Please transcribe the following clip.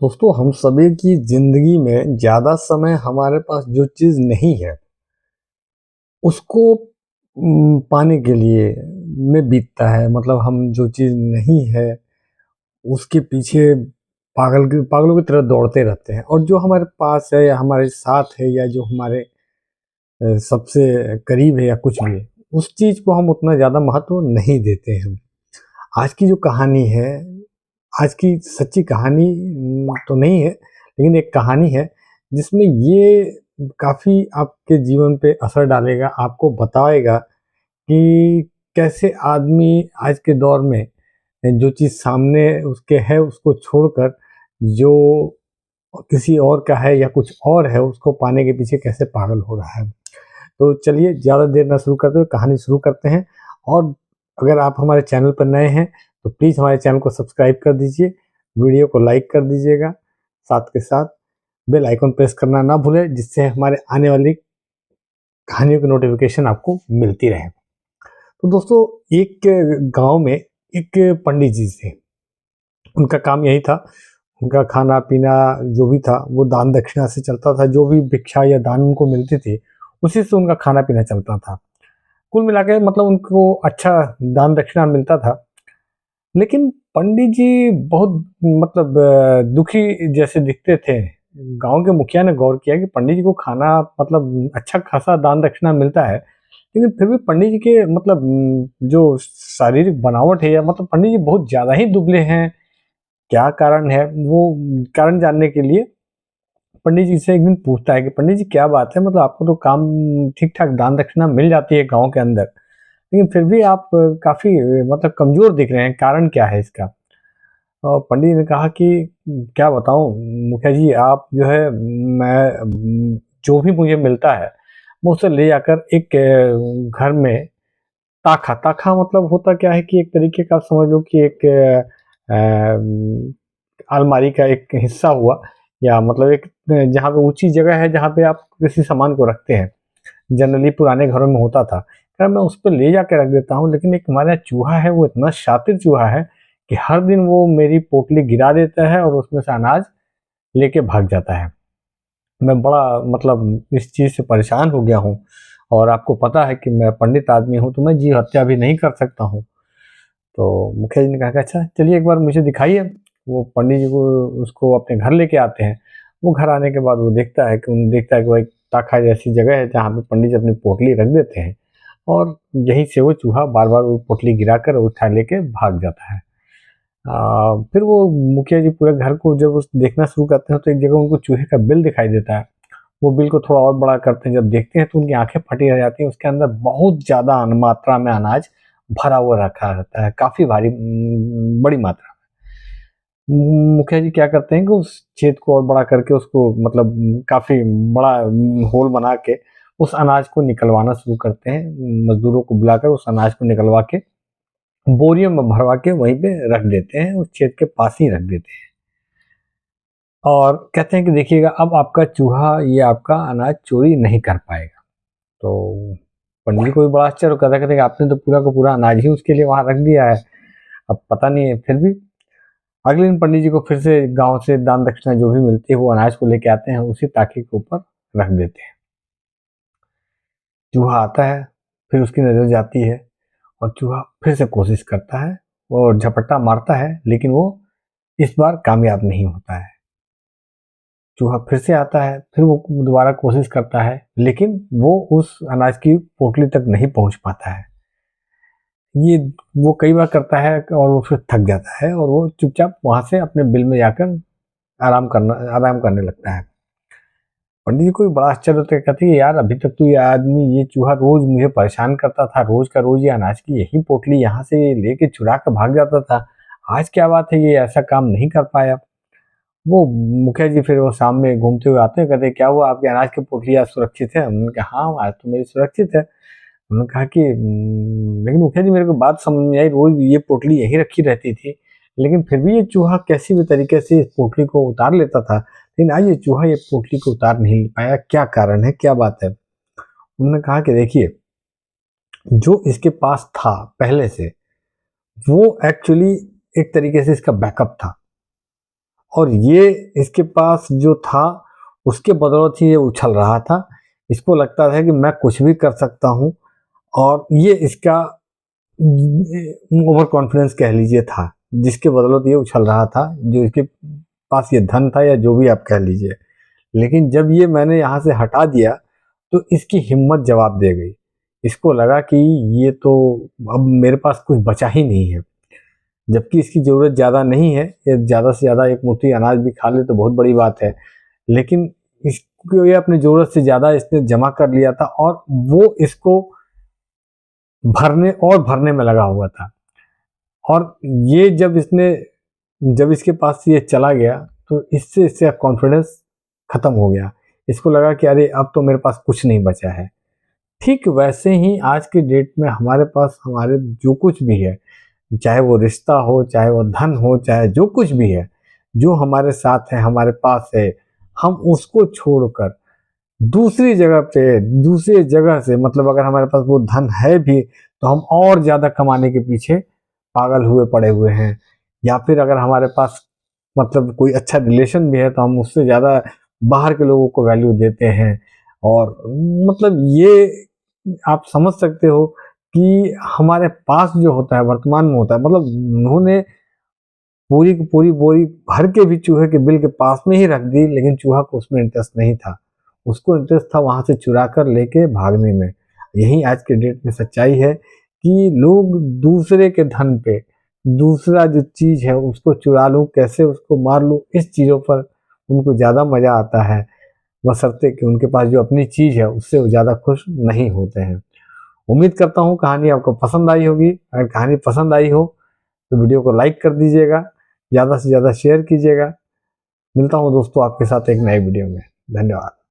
दोस्तों, हम सभी की जिंदगी में ज्यादा समय हमारे पास जो चीज नहीं है उसको पाने के लिए में बीतता है। मतलब हम जो चीज नहीं है उसके पीछे पागलों की तरह दौड़ते रहते हैं, और जो हमारे पास है या हमारे साथ है या जो हमारे सबसे करीब है या कुछ भी है, उस चीज को हम उतना ज्यादा महत्व नहीं देते हैं। आज की जो कहानी है, आज की सच्ची कहानी तो नहीं है, लेकिन एक कहानी है जिसमें ये काफ़ी आपके जीवन पे असर डालेगा, आपको बताएगा कि कैसे आदमी आज के दौर में जो चीज़ सामने उसके है उसको छोड़कर जो किसी और का है या कुछ और है उसको पाने के पीछे कैसे पागल हो रहा है। तो चलिए ज़्यादा देर ना शुरू करते हुए कहानी शुरू करते हैं। और अगर आप हमारे चैनल पर नए हैं तो प्लीज़ हमारे चैनल को सब्सक्राइब कर दीजिए, वीडियो को लाइक कर दीजिएगा, साथ के साथ बेल आइकन प्रेस करना ना भूलें, जिससे हमारे आने वाली कहानियों की नोटिफिकेशन आपको मिलती रहे। तो दोस्तों, एक गांव में एक पंडित जी थे। उनका काम यही था, उनका खाना पीना जो भी था वो दान दक्षिणा से चलता था। जो भी भिक्षा या दान उनको मिलती थी उसी से उनका खाना पीना चलता था। कुल मिला के मतलब उनको अच्छा दान दक्षिणा मिलता था। लेकिन पंडित जी बहुत मतलब दुखी जैसे दिखते थे। गांव के मुखिया ने गौर किया कि पंडित जी को खाना मतलब अच्छा खासा दान दक्षिणा मिलता है, लेकिन फिर भी पंडित जी के मतलब जो शारीरिक बनावट है या मतलब पंडित जी बहुत ज़्यादा ही दुबले हैं। क्या कारण है, वो कारण जानने के लिए पंडित जी से एक दिन पूछता है कि पंडित जी क्या बात है, मतलब आपको तो काम ठीक ठाक दान दक्षिणा मिल जाती है गांव के अंदर, लेकिन फिर भी आप काफी मतलब कमजोर दिख रहे हैं, कारण क्या है इसका। और पंडित जी ने कहा कि क्या बताऊं मुखिया जी, आप जो है मैं जो भी मुझे मिलता है मैं उसे ले जाकर एक घर में ताखा ताखा मतलब होता क्या है कि एक तरीके का समझ लो कि एक अलमारी का एक हिस्सा हुआ, या मतलब एक जहाँ पे ऊंची जगह है जहाँ पे आप किसी सामान को रखते हैं। जनरली पुराने घरों में होता था। यार मैं उस पे ले जाके रख देता हूँ, लेकिन एक हमारा चूहा है, वो इतना शातिर चूहा है कि हर दिन वो मेरी पोटली गिरा देता है और उसमें से अनाज लेके भाग जाता है। मैं बड़ा मतलब इस चीज़ से परेशान हो गया हूँ, और आपको पता है कि मैं पंडित आदमी हूँ तो मैं जीव हत्या भी नहीं कर सकता हूँ। तो मुखिया जी ने कहा कि अच्छा चलिए एक बार मुझे दिखाइए। वो पंडित जी को उसको अपने घर लेके आते हैं। वो घर आने के बाद वो देखता है कि भाई ताखा जैसी जगह है जहाँ पे पंडित जी अपनी पोटली रख देते हैं, और यहीं से वो चूहा बार बार वो पोटली गिराकर उठा लेके भाग जाता है। फिर वो मुखिया जी पूरे घर को जब उस देखना शुरू करते हैं तो एक जगह उनको चूहे का बिल दिखाई देता है। वो बिल को थोड़ा और बड़ा करते हैं, जब देखते हैं तो उनकी आंखें फटी रह जाती हैं। उसके अंदर बहुत ज़्यादा मात्रा में अनाज भरा हुआ रखा रहता है, काफ़ी भारी बड़ी मात्रा। मुखिया जी क्या करते हैं कि उस छेद को और बड़ा करके उसको मतलब काफ़ी बड़ा होल बना के उस अनाज को निकलवाना शुरू करते हैं। मजदूरों को बुलाकर उस अनाज को निकलवा के बोरियों में भरवा के वहीं पे रख देते हैं, उस छेद के पास ही रख देते हैं। और कहते हैं कि देखिएगा अब आपका चूहा ये आपका अनाज चोरी नहीं कर पाएगा। तो पंडित जी को भी बड़ा आश्चर्य होता है, कहते हैं कि आपने तो पूरा का पूरा अनाज ही उसके लिए वहां रख दिया है, अब पता नहीं है। फिर भी अगले दिन पंडित जी को फिर से गांव से दान दक्षिणा जो भी मिलती है वो अनाज को लेके आते हैं, उसी ताके के ऊपर रख देते हैं। चूहा आता है, फिर उसकी नजर जाती है, और चूहा फिर से कोशिश करता है और झपट्टा मारता है, लेकिन वो इस बार कामयाब नहीं होता है। चूहा फिर से आता है, फिर वो दोबारा कोशिश करता है, लेकिन वो उस अनाज की पोटली तक नहीं पहुंच पाता है। ये वो कई बार करता है और वो फिर थक जाता है और वो चुपचाप वहां से अपने बिल में जाकर आराम करने लगता है। पंडित जी को भी बड़ा आश्चर्य होता है, कहते हैं कि यार अभी तक तो ये चूहा रोज मुझे परेशान करता था, रोज का रोज ये अनाज की यही पोटली यहाँ से लेके चुरा कर भाग जाता था, आज क्या बात है ये ऐसा काम नहीं कर पाया। वो मुखिया जी फिर वो शाम में घूमते हुए आते हैं, कहते हैं क्या हुआ आपके अनाज की पोटली आज सुरक्षित है? उन्होंने कहा हाँ आज तो मेरी सुरक्षित है। उन्होंने कहा कि लेकिन मुखिया जी मेरे को बात समझ में आई, रोज ये पोटली यहीं रखी रहती थी, लेकिन फिर भी ये चूहा कैसी भी तरीके से इस पोटली को उतार लेता था, लेकिन आज ये चूहा ये पोटली को उतार नहीं पाया, क्या कारण है, क्या बात है? उन्होंने कहा कि देखिए, जो इसके पास था पहले से वो एक्चुअली एक तरीके से इसका बैकअप था। और ये इसके पास जो था उसके बदौलत ही ये उछल रहा था। इसको लगता था कि मैं कुछ भी कर सकता हूँ, और ये इसका ओवर कॉन्फिडेंस कह लीजिए था, जिसके बदौलत ये उछल रहा था, जो इसके पास ये धन था या जो भी आप कह लीजिए। लेकिन जब ये मैंने यहाँ से हटा दिया तो इसकी हिम्मत जवाब दे गई। इसको लगा कि ये तो अब मेरे पास कुछ बचा ही नहीं है, जबकि इसकी ज़रूरत ज़्यादा नहीं है। ये ज़्यादा से ज़्यादा एक मुट्ठी अनाज भी खा ले तो बहुत बड़ी बात है, लेकिन इसको ये अपनी ज़रूरत से ज़्यादा इसने जमा कर लिया था, और वो इसको भरने और भरने में लगा हुआ था। और ये जब इसके पास से ये चला गया तो इससे कॉन्फिडेंस खत्म हो गया। इसको लगा कि अरे अब तो मेरे पास कुछ नहीं बचा है। ठीक वैसे ही आज के डेट में हमारे पास हमारे जो कुछ भी है, चाहे वो रिश्ता हो, चाहे वो धन हो, चाहे जो कुछ भी है, जो हमारे साथ है, हमारे पास है, हम उसको छोड़कर दूसरी जगह पे, दूसरी जगह से, मतलब अगर हमारे पास वो धन है भी तो हम और ज़्यादा कमाने के पीछे पागल हुए पड़े हुए हैं। या फिर अगर हमारे पास मतलब कोई अच्छा रिलेशन भी है तो हम उससे ज़्यादा बाहर के लोगों को वैल्यू देते हैं। और मतलब ये आप समझ सकते हो कि हमारे पास जो होता है, वर्तमान में होता है, मतलब उन्होंने पूरी की पूरी बोरी भर के भी चूहे के बिल के पास में ही रख दी, लेकिन चूहा को उसमें इंटरेस्ट नहीं था। उसको इंटरेस्ट था वहां से चुरा कर लेके भागने में। यही आज के डेट में सच्चाई है कि लोग दूसरे के धन पे, दूसरा जो चीज है उसको चुरा लूं, कैसे उसको मार लूं, इस चीजों पर उनको ज्यादा मजा आता है, बशर्ते कि उनके पास जो अपनी चीज है उससे वो ज्यादा खुश नहीं होते हैं। उम्मीद करता हूँ कहानी आपको पसंद आई होगी। अगर कहानी पसंद आई हो तो वीडियो को लाइक कर दीजिएगा, ज़्यादा से ज़्यादा शेयर कीजिएगा। मिलता हूँ दोस्तों आपके साथ एक नए वीडियो में। धन्यवाद।